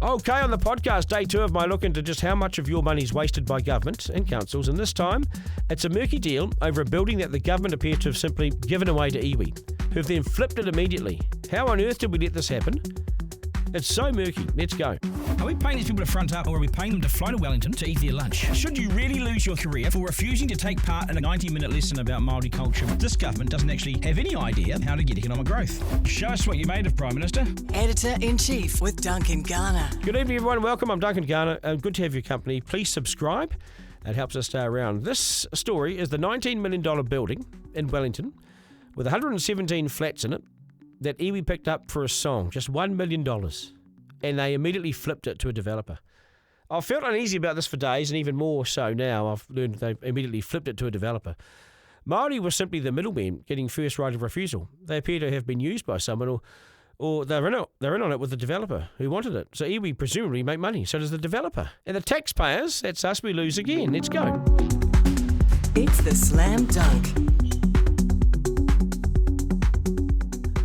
Okay, on the podcast, day 2 of my look into just how much of your money is wasted by government and councils, and this time, it's a murky deal over a building that the government appear to have simply given away to IWI, who've then flipped it immediately. How on earth did we let this happen? It's so murky. Let's go. Are we paying these people to front up, or are we paying them to fly to Wellington to eat their lunch? Should you really lose your career for refusing to take part in a 90-minute lesson about Māori culture? This government doesn't actually have any idea how to get economic growth. Show us what you made of, Prime Minister. Editor-in-Chief with Duncan Garner. Good evening, everyone. Welcome. I'm Duncan Garner. Good to have your company. Please subscribe. It helps us stay around. This story is the $19 million building in Wellington with 117 flats in it that IWI picked up for a song, just $1 million. And they immediately flipped it to a developer. I've felt uneasy about this for days, and even more so now. I've learned they immediately flipped it to a developer. Māori was simply the middleman getting first right of refusal. They appear to have been used by someone, or they're in on it with the developer who wanted it. So IWI presumably make money, so does the developer. And the taxpayers, that's us, we lose again. Let's go. It's the Slam Dunk.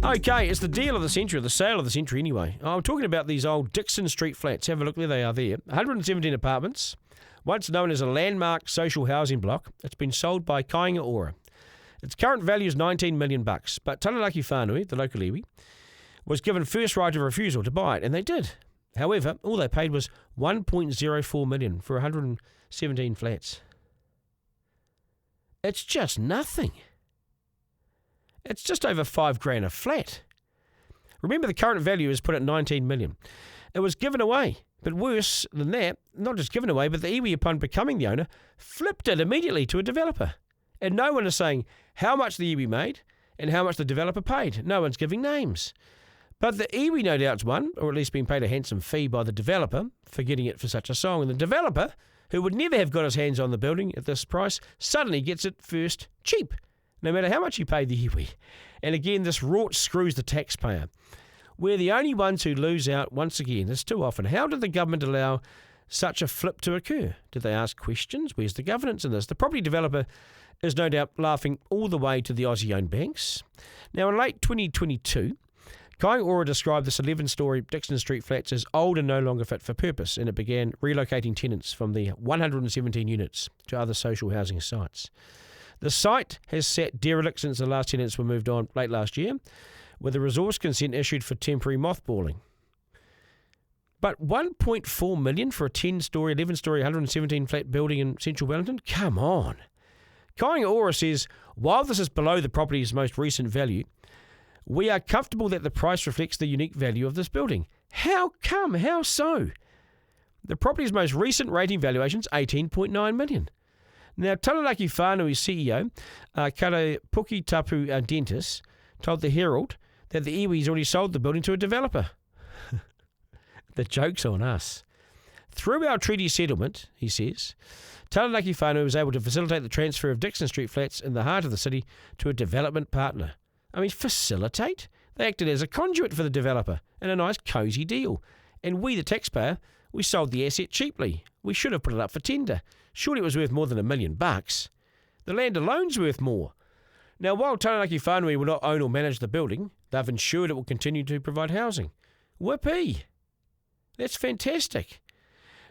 Okay, it's the deal of the century, or the sale of the century anyway. I'm talking about these old Dixon Street flats. Have a look, there they are there. 117 apartments, once known as a landmark social housing block. It's been sold by Kāinga Ora. Its current value is $19 million, but Taranaki Whānui, the local iwi, was given first right of refusal to buy it, and they did. However, all they paid was $1.04 million for 117 flats. It's just nothing. It's just over $5,000 a flat. Remember, the current value is put at $19 million. It was given away, but worse than that, not just given away, but the iwi, upon becoming the owner, flipped it immediately to a developer. And no one is saying how much the iwi made and how much the developer paid. No one's giving names. But the iwi no doubt's won, or at least been paid a handsome fee by the developer for getting it for such a song. And the developer, who would never have got his hands on the building at this price, suddenly gets it first cheap, no matter how much you paid the iwi. And again, this rort screws the taxpayer. We're the only ones who lose out once again. It's too often. How did the government allow such a flip to occur? Did they ask questions? Where's the governance in this? The property developer is no doubt laughing all the way to the Aussie-owned banks. Now, in late 2022, Kāinga Ora described this 11-storey Dixon Street flats as old and no longer fit for purpose, and it began relocating tenants from the 117 units to other social housing sites. The site has sat derelict since the last tenants were moved on late last year, with a resource consent issued for temporary mothballing. But $1.4 million for a 10-storey, 11-storey, 117-flat building in central Wellington? Come on. Kāinga Ora says, while this is below the property's most recent value, we are comfortable that the price reflects the unique value of this building. How come? How so? The property's most recent rating valuation is $18.9 million. Now, Taranaki Whānui's CEO, Kare Pukitapu Dentis, told the Herald that the iwi's already sold the building to a developer. The joke's on us. Through our treaty settlement, he says, Taranaki Whānui was able to facilitate the transfer of Dixon Street flats in the heart of the city to a development partner. I mean, facilitate? They acted as a conduit for the developer in a nice, cosy deal. And we, the taxpayer, we sold the asset cheaply. We should have put it up for tender. Surely it was worth more than $1 million. The land alone's worth more. Now, while Taranaki Whānui will not own or manage the building, they've ensured it will continue to provide housing. Whippy! That's fantastic.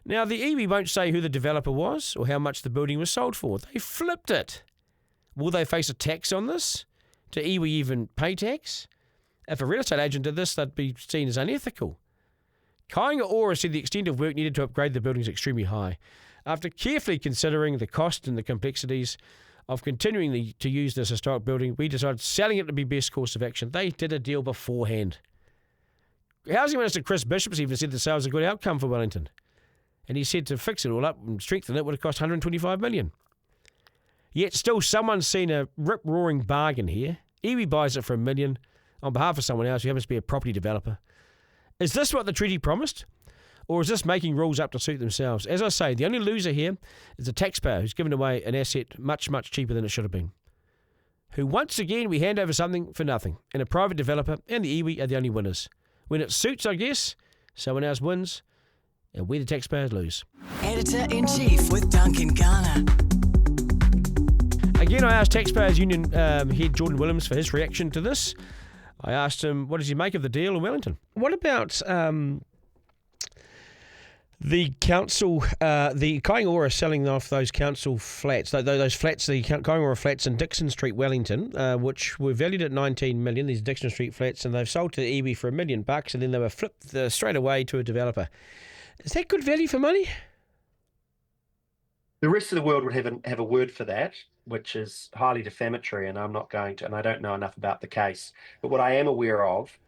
Now, the iwi won't say who the developer was or how much the building was sold for. They flipped it. Will they face a tax on this? Do iwi even pay tax? If a real estate agent did this, they'd be seen as unethical. Kāinga Ora said the extent of work needed to upgrade the building is extremely high. After carefully considering the cost and the complexities of continuing to use this historic building, we decided selling it to be best course of action. They did a deal beforehand. Housing Minister Chris Bishop's even said the sale was a good outcome for Wellington. And he said to fix it all up and strengthen it would have cost $125 million. Yet still someone's seen a rip-roaring bargain here. IWI buys it for $1 million on behalf of someone else who happens to be a property developer. Is this what the treaty promised? Or is this making rules up to suit themselves? As I say, the only loser here is the taxpayer who's given away an asset much, much cheaper than it should have been. Who once again we hand over something for nothing. And a private developer and the iwi are the only winners. When it suits, I guess, someone else wins and we the taxpayers lose. Editor-in-Chief with Duncan Garner. Again, I asked Taxpayers Union head Jordan Williams for his reaction to this. I asked him, what does he make of the deal in Wellington? What about The council, the Kaingaora are selling off those council flats, those flats, the Kaingaora flats in Dixon Street, Wellington, which were valued at 19 million. These Dixon Street flats, and they've sold to iwi for $1 million, and then they were flipped straight away to a developer. Is that good value for money? The rest of the world would have a word for that, which is highly defamatory, and I'm not going to, and I don't know enough about the case. But what I am aware of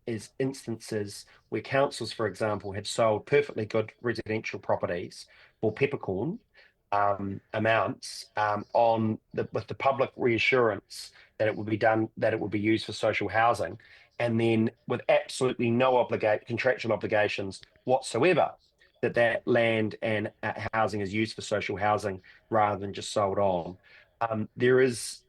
is instances where councils, for example, had sold perfectly good residential properties for peppercorn amounts with the public reassurance that it would be done, that it would be used for social housing, and then with absolutely no contractual obligations whatsoever, that land and housing is used for social housing rather than just sold on. There is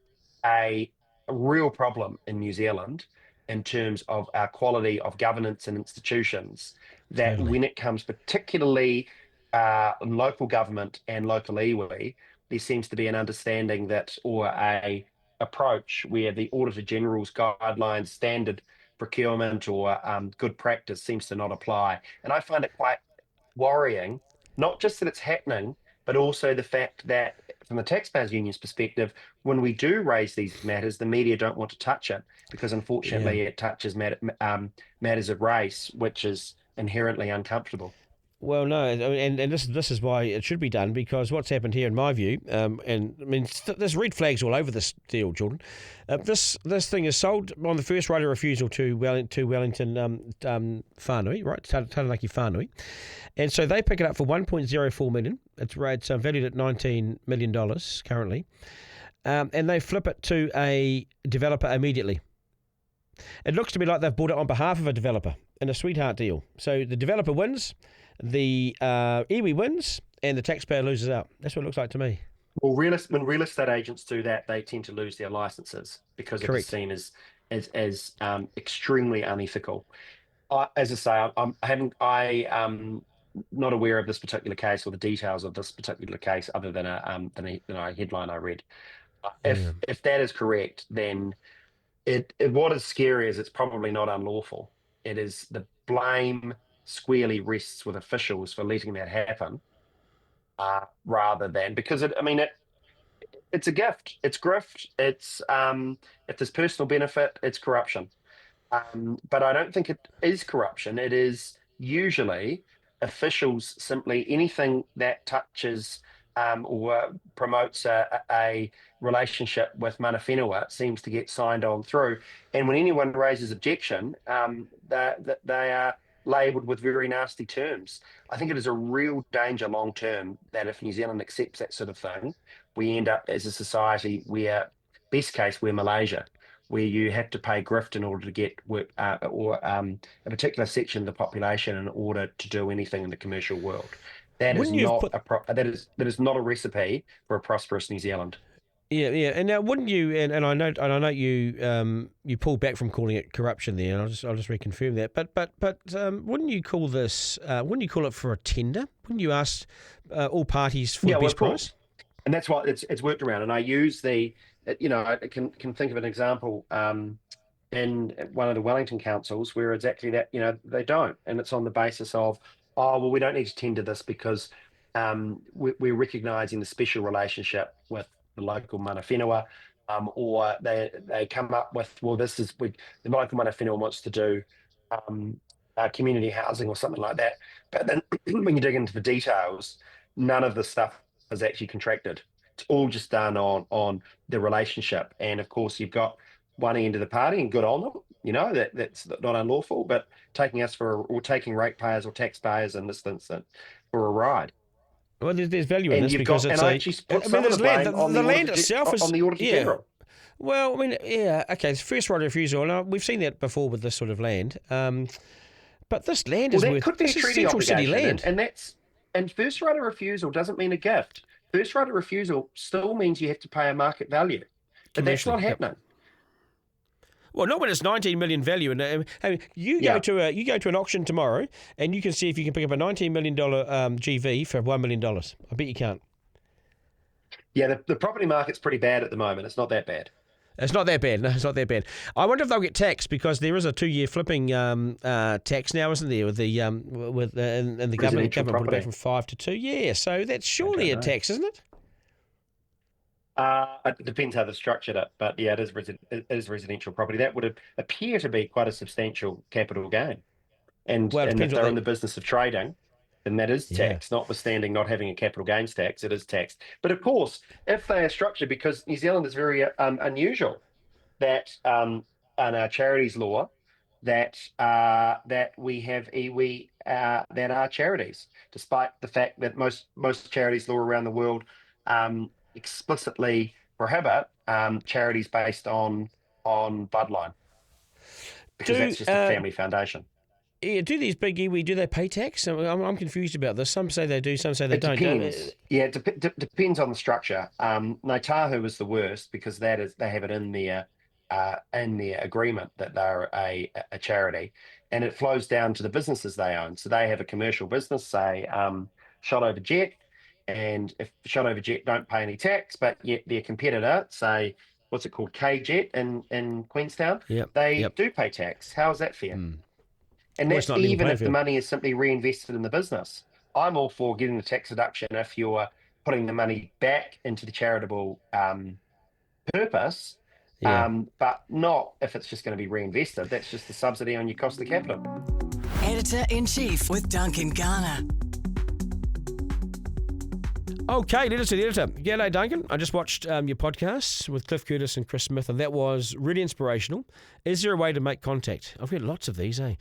a real problem in New Zealand in terms of our quality of governance and institutions, that Totally. when it comes particularly in local government and local iwi, there seems to be an understanding that, or a approach where the Auditor General's guidelines, standard procurement or good practice seems to not apply. And I find it quite worrying, not just that it's happening, but also the fact that from the Taxpayers Union's perspective, when we do raise these matters, the media don't want to touch it because unfortunately it touches matters of race, which is inherently uncomfortable. Well, no, and this is why it should be done, because what's happened here, in my view, and I mean, there's red flags all over this deal, Jordan. This thing is sold on the first right of refusal to Wellington whānui, right, Taranaki whānui, and so they pick it up for $1.04 million. It's valued at $19 million currently, and they flip it to a developer immediately. It looks to me like they've bought it on behalf of a developer in a sweetheart deal. So the developer wins, the iwi wins, and the taxpayer loses out. That's what it looks like to me. Well, when real estate agents do that, they tend to lose their licenses because it is seen as extremely unethical. As I say, I'm not aware of this particular case or the details of this particular case, other than a headline I read. If that is correct, then what is scary is it's probably not unlawful. It is the blame squarely rests with officials for letting that happen, rather than, because it's a gift, it's grift, it's if there's personal benefit, it's corruption. But I don't think it is corruption. It is usually officials simply anything that touches or promotes a relationship with mana whenua seems to get signed on through. And when anyone raises objection, they are labelled with very nasty terms. I think it is a real danger long term that if New Zealand accepts that sort of thing, we end up as a society where, best case, we're Malaysia, where you have to pay grift in order to get work, or a particular section of the population in order to do anything in the commercial world. That is not a recipe for a prosperous New Zealand. Yeah. And now, wouldn't you? And I know you pulled back from calling it corruption there, and I'll just reconfirm that. But wouldn't you call this? Wouldn't you call it for a tender? Wouldn't you ask all parties for the best price? And that's what it's worked around. And I use I can think of an example in one of the Wellington councils where exactly that. They don't, and it's on the basis of, we don't need to tender this because we're recognising the special relationship with the local mana whenua, or they come up with, the local mana whenua wants to do community housing or something like that. But then when you dig into the details, none of the stuff is actually contracted. It's all just done on the relationship. And of course, you've got one end of the party, and good on them, that's not unlawful, but taking ratepayers or taxpayers in this instance for a ride. Well, there's value in this because it's the land itself is on the Auditor General. Well, it's first right of refusal. Now, we've seen that before with this sort of land, but this land is worth. Could be a treaty central city land, and first right of refusal doesn't mean a gift. First right of refusal still means you have to pay a market value, but that's not happening. Well, not when it's 19 million value. And you go to an auction tomorrow, and you can see if you can pick up a $19 million GV for $1 million. I bet you can't. Yeah, the property market's pretty bad at the moment. It's not that bad. It's not that bad. No, it's not that bad. I wonder if they'll get taxed because there is a 2-year flipping tax now, isn't there? With the and the government put it back from 5 to 2. Yeah, so that's surely a tax, isn't it? It depends how they've structured it, but yeah, it is residential property. That would appear to be quite a substantial capital gain. And if they're in the business of trading, then that is taxed, notwithstanding not having a capital gains tax, it is taxed. But of course, if they are structured, because New Zealand is very unusual that in our charities law that we have iwi that are charities, despite the fact that most charities law around the world explicitly prohibit charities based on bloodline, because that's just a family foundation. Yeah, do these big iwi, do they pay tax? I'm confused about this. Some say they do, some say they don't. Depends. Yeah, it depends on the structure. Ngāi Tahu is the worst because they have it in their agreement that they're a charity, and it flows down to the businesses they own. So they have a commercial business, say Shot Over Jet, and if Shot Over Jet don't pay any tax, but yet their competitor, say, what's it called, K-Jet in Queenstown, they do pay tax. How is that fair? And that's even if the money is simply reinvested in the business. I'm all for getting the tax deduction if you're putting the money back into the charitable purpose, but not if it's just going to be reinvested. That's just a subsidy on your cost of capital. Editor-in-Chief with Duncan Garner. Okay, editor to the editor. G'day, Duncan. I just watched your podcast with Cliff Curtis and Chris Smith, and that was really inspirational. Is there a way to make contact? I've got lots of these, eh?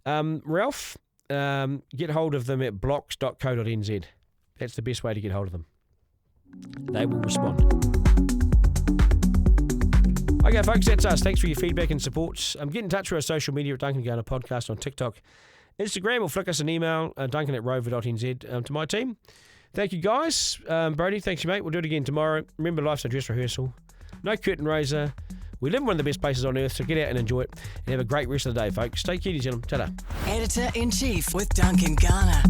Ralph, get hold of them at blocks.co.nz. That's the best way to get hold of them. They will respond. Okay, folks, that's us. Thanks for your feedback and support. Get in touch with our social media at Duncan Garner Podcast on TikTok, Instagram, or flick us an email, duncan@rover.nz to my team. Thank you, guys. Brody, thanks you, mate. We'll do it again tomorrow. Remember, life's a dress rehearsal. No curtain raiser. We live in one of the best places on earth, so get out and enjoy it. And have a great rest of the day, folks. Take care, New Zealand. Ta-da. Editor-in-Chief with Duncan Garner.